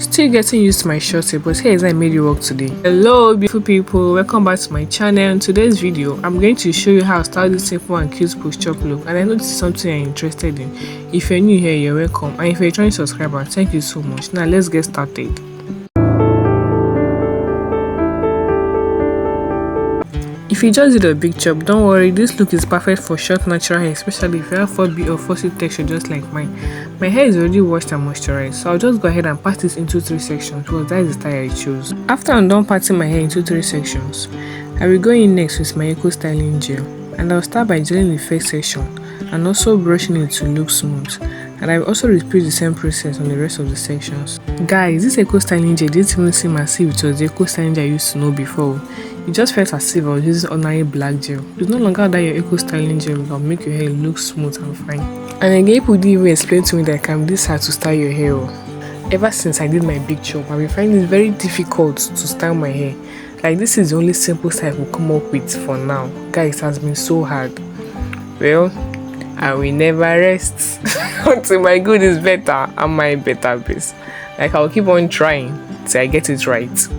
Still getting used to my short hair, but here is how I made it work today. Hello beautiful people, welcome back to my channel. In today's video I'm going to show you how to style this simple and cute Bigchop look, and I know this is something you're interested in. If you're new here, you're welcome, and if you're a returning subscriber, thank you so much. Now let's get started. If you just did a Bigchop, don't worry, this look is perfect for short natural hair, especially if you have 4B or 4C texture just like mine. My hair is already washed and moisturized, so I'll just go ahead and part this into 3 sections because that is the style I chose. After I'm done parting my hair into 3 sections, I will go in next with my Eco Styling Gel, and I'll start by gelling the first section and also brushing it to look smooth, and I will also repeat the same process on the rest of the sections. Guys, this Eco Styling Gel didn't even seem as if it was the Eco Styling Gel I used to know before. It just felt as if I was using ordinary black gel. It's no longer that your Eco Styling Gel will make your hair look smooth and fine. And again, people didn't even explain to me that it can be this hard to style your hair. Ever since I did my Bigchop, I've been finding it very difficult to style my hair. Like, this is the only simple style I will come up with for now. Guys, it has been so hard. Well, I will never rest until my good is better and my better best. Like, I'll keep on trying till I get it right.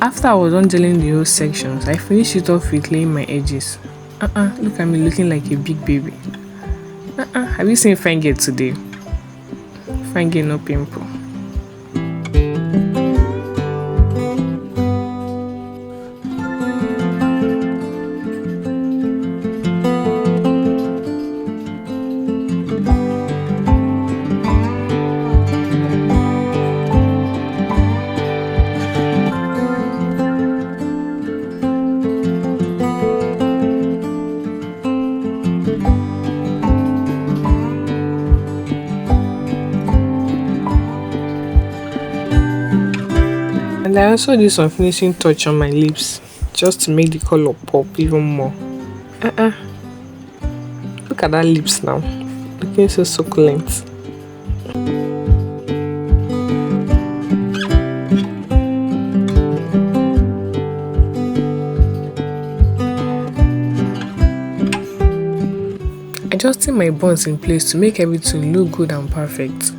After I was done gelling the whole sections, I finished it off with laying my edges. Look at me looking like a big baby. Have you seen fine girl today? Fine girl, no pimple. And I also did some finishing touch on my lips just to make the color pop even more. Look at that lips now, looking so succulent. Adjusting my buns in place to make everything look good and perfect.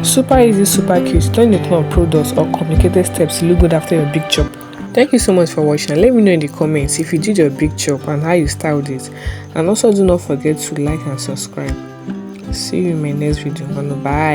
Super easy, super cute. You don't need to know products or complicated steps to look good after your Bigchop. Thank you so much for watching. Let me know in the comments if you did your Bigchop and how you styled it. And also do not forget to like and subscribe. See you in my next video. Bye.